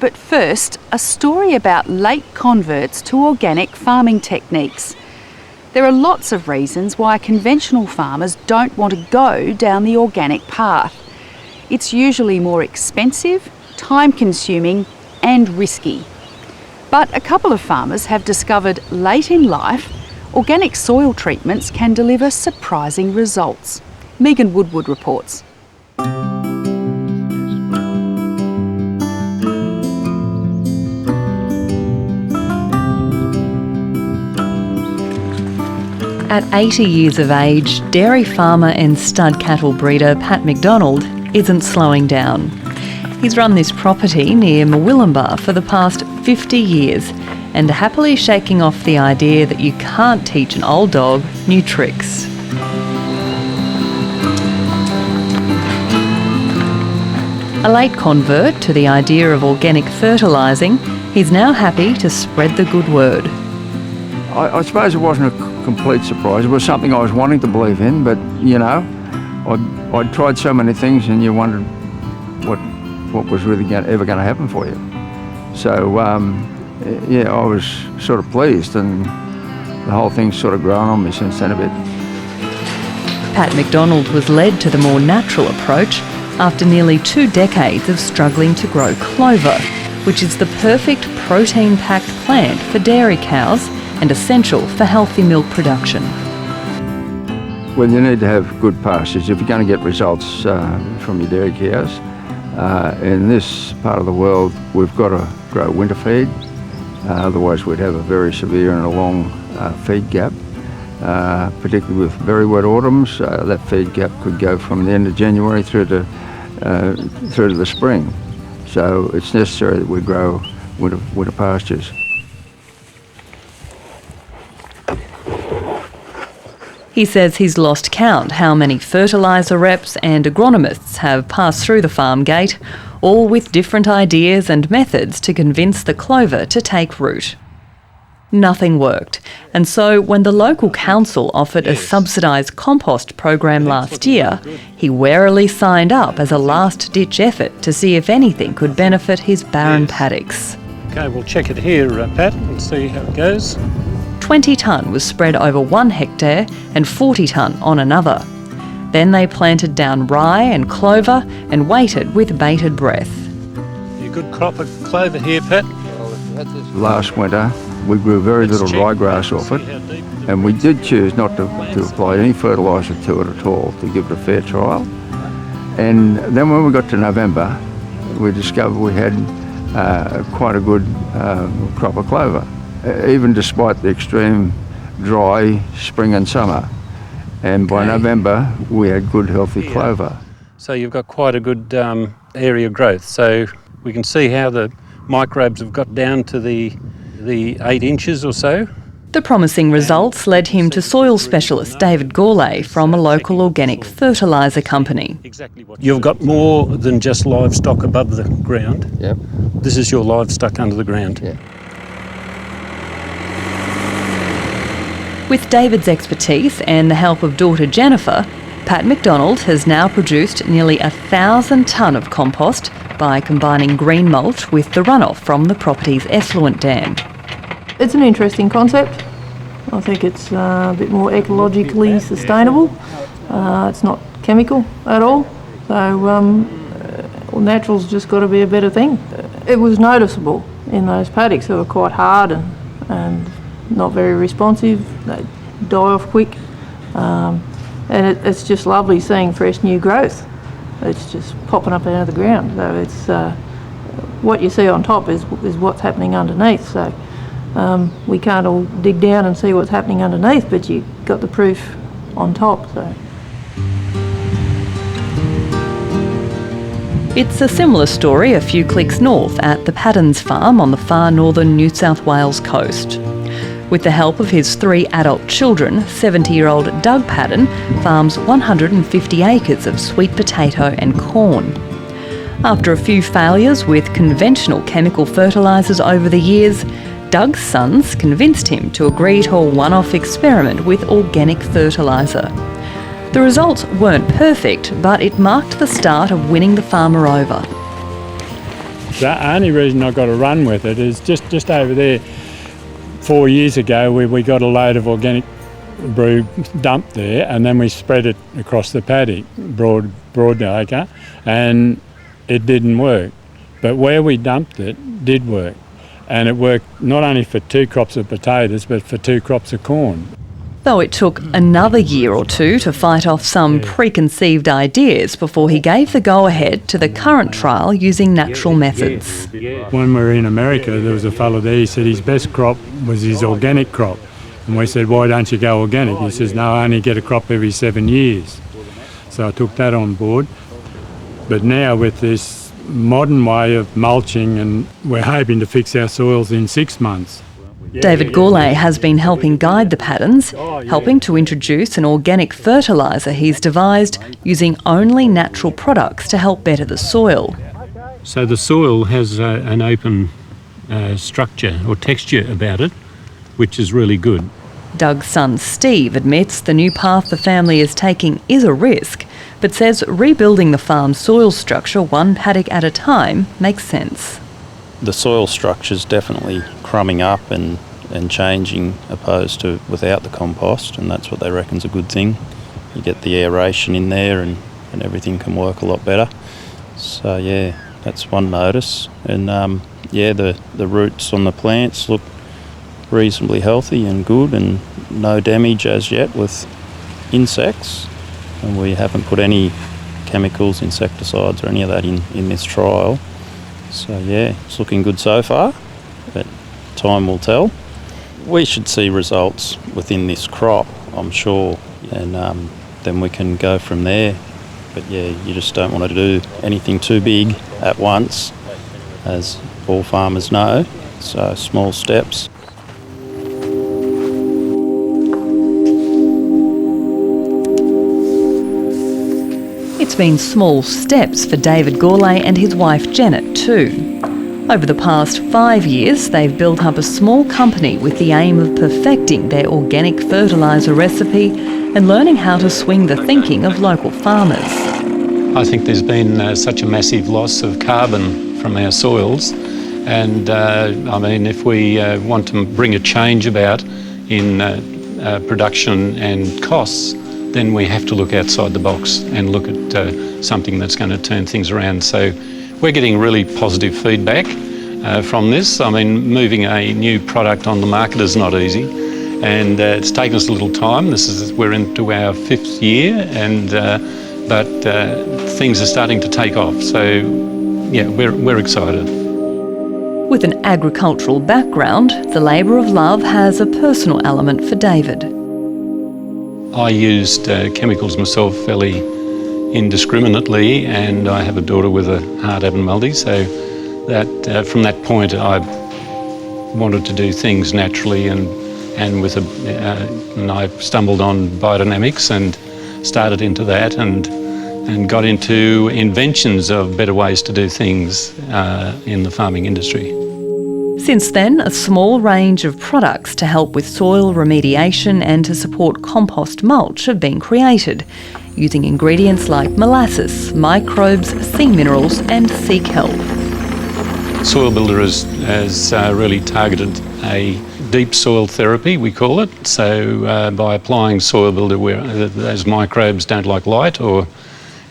But first, a story about late converts to organic farming techniques. There are lots of reasons why conventional farmers don't want to go down the organic path. It's usually more expensive, time-consuming and risky. But a couple of farmers have discovered late in life, organic soil treatments can deliver surprising results. Megan Woodward reports. At 80 years of age, dairy farmer and stud cattle breeder Pat McDonald isn't slowing down. He's run this property near Murwillumbah for the past 50 years and happily shaking off the idea that you can't teach an old dog new tricks. A late convert to the idea of organic fertilising, he's now happy to spread the good word. I suppose it wasn't a complete surprise. It was something I was wanting to believe in, but you know, I'd tried so many things, and you wondered what was really ever going to happen for you. So yeah, I was sort of pleased, and the whole thing's sort of grown on me since then a bit. Pat McDonald was led to the more natural approach after nearly 2 decades of struggling to grow clover, which is the perfect protein-packed plant for dairy cows and essential for healthy milk production. Well, you need to have good pastures if you're going to get results from your dairy cows. In this part of the world, we've got to grow winter feed, otherwise we'd have a very severe and a long feed gap, particularly with very wet autumns. That feed gap could go from the end of January through to the spring. So it's necessary that we grow winter pastures. He says he's lost count how many fertiliser reps and agronomists have passed through the farm gate, all with different ideas and methods to convince the clover to take root. Nothing worked, and so when the local council offered a subsidised compost program last year, he warily signed up as a last-ditch effort to see if anything could benefit his barren paddocks. Okay, we'll check it here, Pat, and see how it goes. 20 tonne was spread over 1 hectare and 40 tonne on another. Then they planted down rye and clover and waited with bated breath. A good crop of clover here, Pat. Last winter, we grew very little ryegrass off it, and we did choose not to apply any fertiliser to it at all, to give it a fair trial. And then when we got to November, we discovered we had quite a good crop of clover, even despite the extreme dry spring and summer. And by November, we had good, healthy clover. So you've got quite a good area growth. So we can see how the microbes have got down to the 8 inches or so. The promising results led him to soil specialist David Gourlay from a local organic fertiliser company. You've got more than just livestock above the ground. Yep. This is your livestock under the ground. Yeah. With David's expertise and the help of daughter Jennifer, Pat McDonald has now produced nearly 1,000 tonne of compost by combining green mulch with the runoff from the property's effluent dam. It's an interesting concept. I think it's a bit more ecologically sustainable. It's not chemical at all. So natural's just got to be a better thing. It was noticeable in those paddocks that were quite hard and not very responsive. They die off quick. And it's just lovely seeing fresh new growth. It's just popping up out of the ground. So it's what you see on top is what's happening underneath. So we can't all dig down and see what's happening underneath, but you got the proof on top. So it's a similar story a few clicks north at the Paddons farm on the far northern New South Wales coast. With the help of his 3 adult children, 70-year-old Doug Paddon farms 150 acres of sweet potato and corn. After a few failures with conventional chemical fertilisers over the years, Doug's sons convinced him to agree to a one-off experiment with organic fertiliser. The results weren't perfect, but it marked the start of winning the farmer over. The only reason I got to run with it is just over there. 4 years ago, we got a load of organic brew dumped there, and then we spread it across the paddock, broad acre, and it didn't work. But where we dumped it did work, and it worked not only for 2 crops of potatoes, but for 2 crops of corn. Though it took another year or two to fight off some preconceived ideas before he gave the go-ahead to the current trial using natural methods. When we were in America, there was a fellow there, he said his best crop was his organic crop. And we said, why don't you go organic? He says, no, I only get a crop every 7 years. So I took that on board. But now with this modern way of mulching, and we're hoping to fix our soils in 6 months. David Gourlay has been helping guide the Paddens, helping to introduce an organic fertiliser he's devised using only natural products to help better the soil. So the soil has an open structure or texture about it, which is really good. Doug's son Steve admits the new path the family is taking is a risk, but says rebuilding the farm's soil structure one paddock at a time makes sense. The soil structure's definitely crumbing up and changing opposed to without the compost, and that's what they reckon's a good thing. You get the aeration in there and everything can work a lot better. So yeah, that's one notice. And the roots on the plants look reasonably healthy and good, and no damage as yet with insects, and we haven't put any chemicals, insecticides or any of that in this trial. So yeah, it's looking good so far, but time will tell. We should see results within this crop, I'm sure, and then we can go from there. But yeah, you just don't want to do anything too big at once, as all farmers know, so small steps. It's been small steps for David Gourlay and his wife Janet too. Over the past 5 years, they've built up a small company with the aim of perfecting their organic fertiliser recipe and learning how to swing the thinking of local farmers. I think there's been such a massive loss of carbon from our soils, and if we want to bring a change about in production and costs, then we have to look outside the box and look at something that's going to turn things around. So we're getting really positive feedback from this. I mean, moving a new product on the market is not easy, and it's taken us a little time. We're into our 5th year, but things are starting to take off. So yeah, we're excited. With an agricultural background, the labour of love has a personal element for David. I used chemicals myself fairly indiscriminately, and I have a daughter with a heart abnormality, so that from that point I wanted to do things naturally, and I stumbled on biodynamics and started into that, and got into inventions of better ways to do things in the farming industry. Since then, a small range of products to help with soil remediation and to support compost mulch have been created, using ingredients like molasses, microbes, sea minerals and sea kelp. Soil Builder has really targeted a deep soil therapy, we call it. So by applying Soil Builder where those microbes don't like light or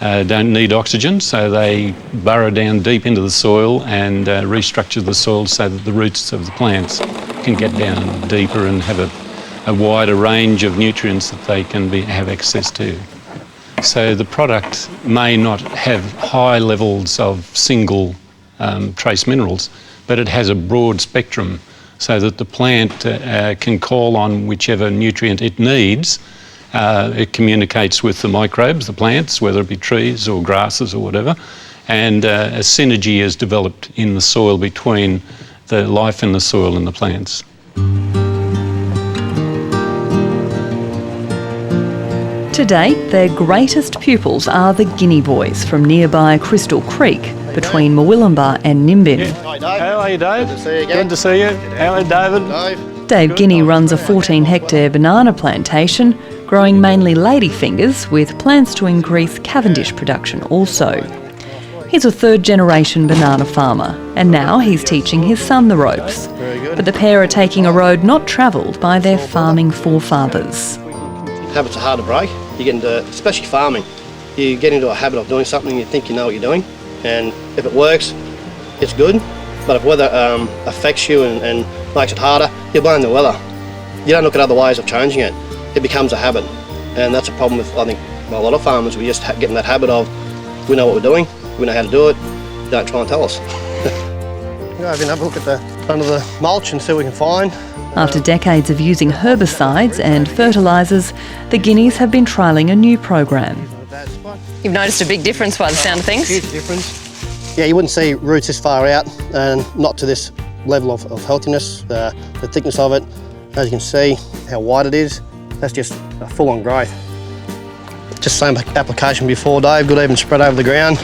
don't need oxygen, so they burrow down deep into the soil and restructure the soil so that the roots of the plants can get down deeper and have a wider range of nutrients that they can have access to. So the product may not have high levels of single trace minerals, but it has a broad spectrum so that the plant can call on whichever nutrient it needs. It communicates with the microbes, the plants, whether it be trees or grasses or whatever, and a synergy is developed in the soil between the life in the soil and the plants. To date, their greatest pupils are the Guinea boys from nearby Crystal Creek between Murwillumbah and Nimbin. How are you, Dave? Good to see you again. Good to see you. How are you, David? Dave Guinea runs a 14-hectare banana plantation, growing mainly ladyfingers with plans to increase Cavendish production also. He's a third-generation banana farmer, and now he's teaching his son the ropes. But the pair are taking a road not travelled by their farming forefathers. Habits are hard to break. You get into, especially farming, you get into a habit of doing something, you think you know what you're doing, and if it works, it's good. But if weather affects you and makes it harder, you blame the weather. You don't look at other ways of changing it. It becomes a habit, and that's a problem with, I think, a lot of farmers. We just get in that habit of, we know what we're doing, we know how to do it, don't try and tell us. Go over and have a look at under the mulch and see what we can find. After decades of using herbicides and fertilisers, the guineas have been trialling a new program. You've noticed a big difference by the sound of things? Huge difference. Yeah, you wouldn't see roots this far out and not to this level of healthiness, the thickness of it. As you can see how wide it is, that's just a full-on growth. Just same application before, Dave, good even spread over the ground.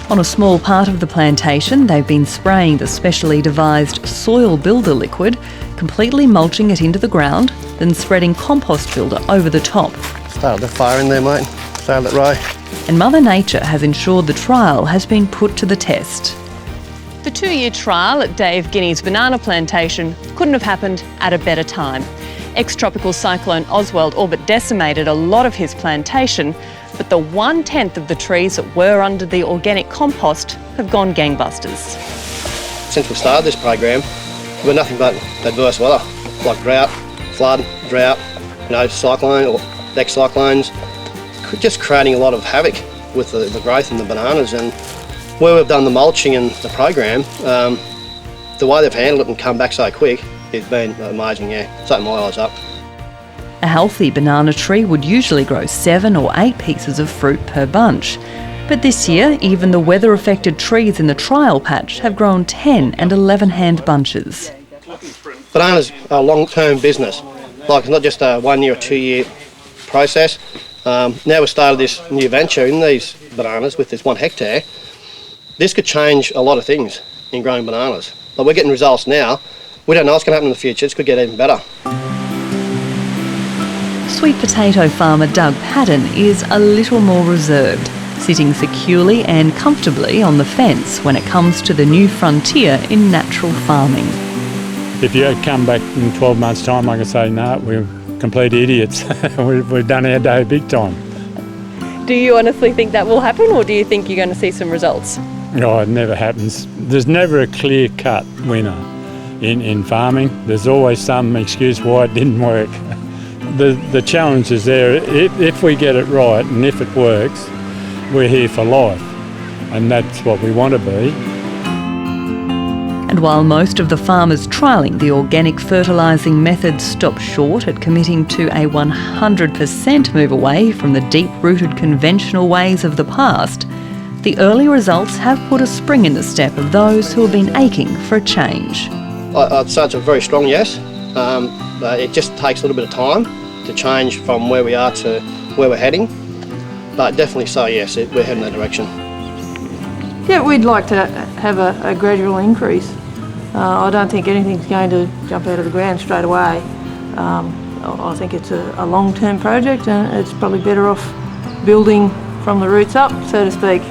On a small part of the plantation, they've been spraying the specially devised soil builder liquid, completely mulching it into the ground, then spreading compost builder over the top. Started the fire in there, mate. Started that row. And Mother Nature has ensured the trial has been put to the test. The 2-year trial at Dave Guinea's banana plantation couldn't have happened at a better time. Ex-tropical cyclone Oswald all but decimated a lot of his plantation, but the 1/10 of the trees that were under the organic compost have gone gangbusters. Since we started this program, we've got nothing but adverse weather, like drought, flood, drought, cyclone or ex-cyclones, just creating a lot of havoc with the growth in the bananas. And where we've done the mulching and the program, the way they've handled it and come back so quick, it's been amazing, yeah. It's opened my eyes up. A healthy banana tree would usually grow 7 or 8 pieces of fruit per bunch. But this year, even the weather-affected trees in the trial patch have grown 10 and 11-hand bunches. Bananas are a long-term business. Like, it's not just a 1 year or 2 year process. Now we've started this new venture in these bananas with this 1 hectare. This could change a lot of things in growing bananas. Like, we're getting results now. We don't know what's going to happen in the future. This could get even better. Sweet potato farmer Doug Patton is a little more reserved, sitting securely and comfortably on the fence when it comes to the new frontier in natural farming. If you come back in 12 months' time, I can say, no, we're complete idiots. We've done our day big time. Do you honestly think that will happen, or do you think you're going to see some results? Oh, it never happens. There's never a clear-cut winner in farming. There's always some excuse why it didn't work. The challenge is there. If we get it right and if it works, we're here for life, and that's what we want to be. And while most of the farmers trialling the organic fertilising method stop short at committing to a 100% move away from the deep-rooted conventional ways of the past, the early results have put a spring in the step of those who have been aching for a change. I'd say it's a very strong yes. It just takes a little bit of time to change from where we are to where we're heading. But definitely so, yes, we're heading that direction. Yeah, we'd like to have a gradual increase. I don't think anything's going to jump out of the ground straight away. I think it's a long-term project, and it's probably better off building from the roots up, so to speak.